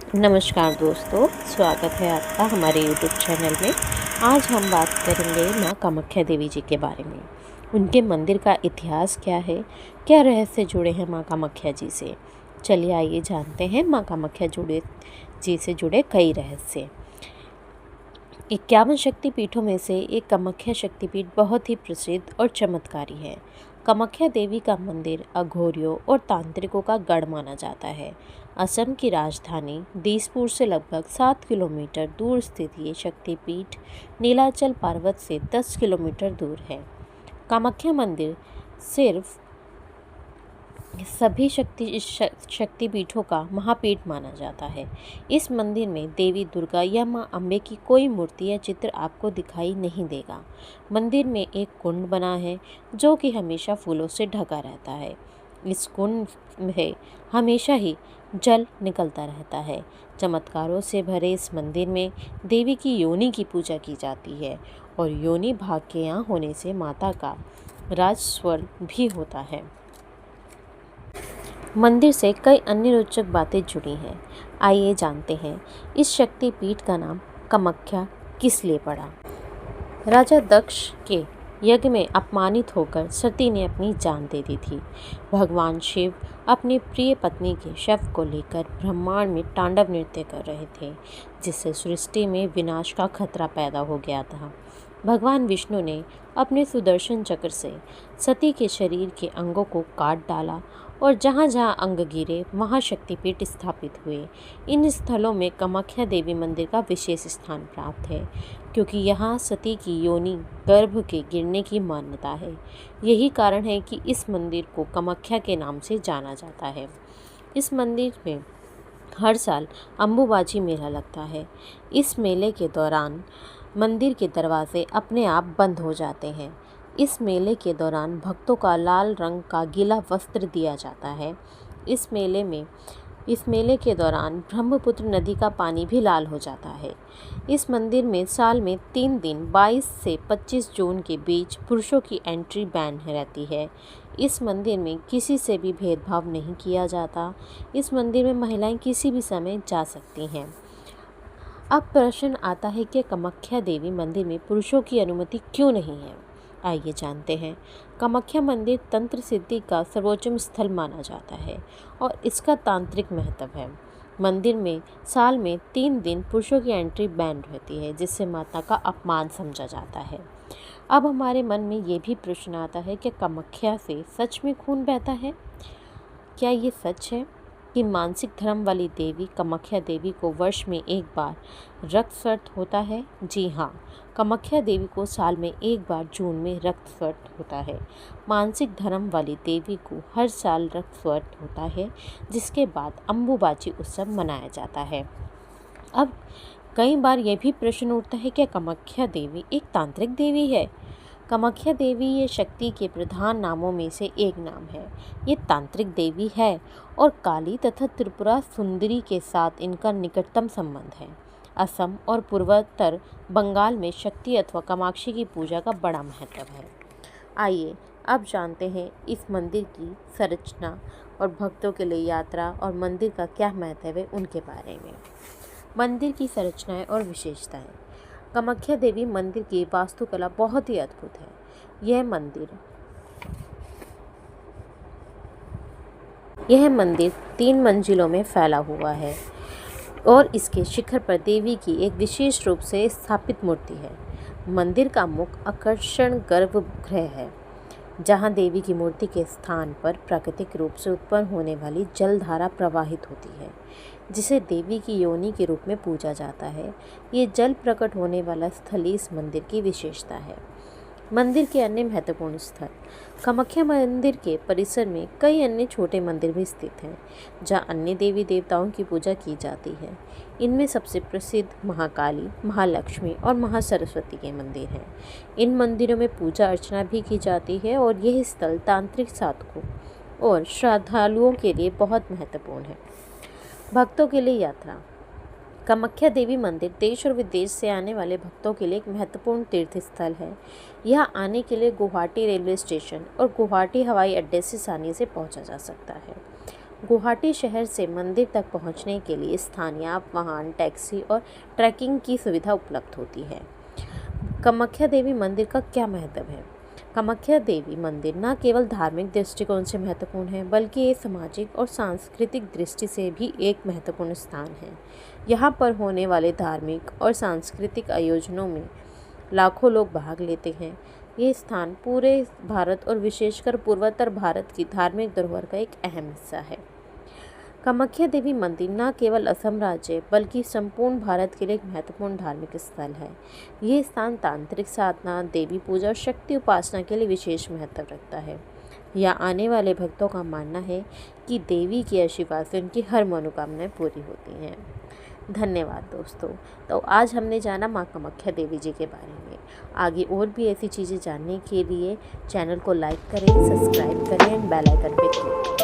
नमस्कार दोस्तों, स्वागत है आपका हमारे यूट्यूब चैनल में। आज हम बात करेंगे माँ कामाख्या देवी जी के बारे में। उनके मंदिर का इतिहास क्या है, क्या रहस्य जुड़े हैं माँ कामाख्या जी से। चलिए आइए जानते हैं माँ कामाख्या जी से जुड़े कई रहस्य। 51 शक्तिपीठों में से एक कामाख्या शक्तिपीठ बहुत ही प्रसिद्ध और चमत्कारी है। कामाख्या देवी का मंदिर अघोरियों और तांत्रिकों का गढ़ माना जाता है। असम की राजधानी दिसपुर से लगभग 7 किलोमीटर दूर स्थित ये शक्तिपीठ नीलाचल पर्वत से 10 किलोमीटर दूर है। कामाख्या मंदिर सिर्फ सभी शक्तिपीठों का महापीठ माना जाता है। इस मंदिर में देवी दुर्गा या मां अम्बे की कोई मूर्ति या चित्र आपको दिखाई नहीं देगा। मंदिर में एक कुंड बना है जो कि हमेशा फूलों से ढका रहता है। इस कुंड में हमेशा ही जल निकलता रहता है। चमत्कारों से भरे इस मंदिर में देवी की योनि की पूजा की जाती है और योनि भाग के यहाँ होने से माता का राजस्वर भी होता है। मंदिर से कई अन्य रोचक बातें जुड़ी हैं। आइए जानते हैं इस शक्तिपीठ का नाम कामाख्या किस लिए पड़ा। राजा दक्ष के यज्ञ में अपमानित होकर सती ने अपनी जान दे दी थी। भगवान शिव अपनी प्रिय पत्नी के शव को लेकर ब्रह्मांड में तांडव नृत्य कर रहे थे, जिससे सृष्टि में विनाश का खतरा पैदा हो गया था। भगवान विष्णु ने अपने सुदर्शन चक्र से सती के शरीर के अंगों को काट डाला और जहाँ जहाँ अंग गिरे वहाँ शक्तिपीठ स्थापित हुए। इन स्थलों में कामाख्या देवी मंदिर का विशेष स्थान प्राप्त है, क्योंकि यहाँ सती की योनि गर्भ के गिरने की मान्यता है। यही कारण है कि इस मंदिर को कामाख्या के नाम से जाना जाता है। इस मंदिर में हर साल अम्बुबाची मेला लगता है। इस मेले के दौरान मंदिर के दरवाजे अपने आप बंद हो जाते हैं। इस मेले के दौरान भक्तों का लाल रंग का गीला वस्त्र दिया जाता है। इस मेले के दौरान ब्रह्मपुत्र नदी का पानी भी लाल हो जाता है। इस मंदिर में साल में 3 दिन 22 से 25 जून के बीच पुरुषों की एंट्री बैन रहती है। इस मंदिर में किसी से भी भेदभाव नहीं किया जाता। इस मंदिर में महिलाएं किसी भी समय जा सकती हैं। अब प्रश्न आता है कि कामाख्या देवी मंदिर में पुरुषों की अनुमति क्यों नहीं है। आइए जानते हैं। कामाख्या मंदिर तंत्र सिद्धि का सर्वोच्च स्थल माना जाता है और इसका तांत्रिक महत्व है। मंदिर में साल में 3 दिन पुरुषों की एंट्री बैन रहती है, जिससे माता का अपमान समझा जाता है। अब हमारे मन में ये भी प्रश्न आता है कि कामाख्या से सच में खून बहता है। क्या ये सच है कि मानसिक धर्म वाली देवी कामाख्या देवी को वर्ष में एक बार रक्तस्राव होता है? जी हाँ, कामाख्या देवी को साल में एक बार जून में रक्तस्राव होता है। मानसिक धर्म वाली देवी को हर साल रक्तस्राव होता है, जिसके बाद अम्बुबाची उत्सव मनाया जाता है। अब कई बार यह भी प्रश्न उठता है कि कामाख्या देवी एक तांत्रिक देवी है। कामाख्या देवी ये शक्ति के प्रधान नामों में से एक नाम है। ये तांत्रिक देवी है और काली तथा त्रिपुरा सुंदरी के साथ इनका निकटतम संबंध है। असम और पूर्वोत्तर बंगाल में शक्ति अथवा कामाक्षी की पूजा का बड़ा महत्व है। आइए अब जानते हैं इस मंदिर की संरचना और भक्तों के लिए यात्रा और मंदिर का क्या महत्व है उनके बारे में। मंदिर की संरचनाएं और विशेषताएं। कामाख्या देवी मंदिर की वास्तुकला बहुत ही अद्भुत है। यह मंदिर 3 मंजिलों में फैला हुआ है और इसके शिखर पर देवी की एक विशेष रूप से स्थापित मूर्ति है। मंदिर का मुख्य आकर्षण गर्भगृह है, जहां देवी की मूर्ति के स्थान पर प्राकृतिक रूप से उत्पन्न होने वाली जलधारा प्रवाहित होती है, जिसे देवी की योनि के रूप में पूजा जाता है। ये जल प्रकट होने वाला स्थल इस मंदिर की विशेषता है। मंदिर के अन्य महत्वपूर्ण स्थल। कामाख्या मंदिर के परिसर में कई अन्य छोटे मंदिर भी स्थित हैं, जहाँ अन्य देवी देवताओं की पूजा की जाती है। इनमें सबसे प्रसिद्ध महाकाली, महालक्ष्मी और महासरस्वती के मंदिर हैं। इन मंदिरों में पूजा अर्चना भी की जाती है और यह स्थल तांत्रिक साधकों और श्रद्धालुओं के लिए बहुत महत्वपूर्ण है। भक्तों के लिए यात्रा। कामाख्या देवी मंदिर देश और विदेश से आने वाले भक्तों के लिए एक महत्वपूर्ण तीर्थ स्थल है। यहाँ आने के लिए गुवाहाटी रेलवे स्टेशन और गुवाहाटी हवाई अड्डे से आसानी से पहुँचा जा सकता है। गुवाहाटी शहर से मंदिर तक पहुंचने के लिए स्थानीय वाहन, टैक्सी और ट्रैकिंग की सुविधा उपलब्ध होती है। कामाख्या देवी मंदिर का क्या महत्व है? कामाख्या देवी मंदिर न केवल धार्मिक दृष्टिकोण से महत्वपूर्ण है, बल्कि ये सामाजिक और सांस्कृतिक दृष्टि से भी एक महत्वपूर्ण स्थान है। यहाँ पर होने वाले धार्मिक और सांस्कृतिक आयोजनों में लाखों लोग भाग लेते हैं। ये स्थान पूरे भारत और विशेषकर पूर्वोत्तर भारत की धार्मिक धरोहर का एक अहम हिस्सा है। कामाख्या देवी मंदिर न केवल असम राज्य बल्कि संपूर्ण भारत के लिए एक महत्वपूर्ण धार्मिक स्थल है। ये स्थान तांत्रिक साधना, देवी पूजा और शक्ति उपासना के लिए विशेष महत्व रखता है। यहाँ आने वाले भक्तों का मानना है कि देवी के आशीर्वाद से उनकी हर मनोकामनाएं पूरी होती हैं। धन्यवाद दोस्तों। तो आज हमने जाना माँ कामाख्या देवी जी के बारे में। आगे और भी ऐसी चीज़ें जानने के लिए चैनल को लाइक करें, सब्सक्राइब करें, बेल आइकन पे क्लिक करें।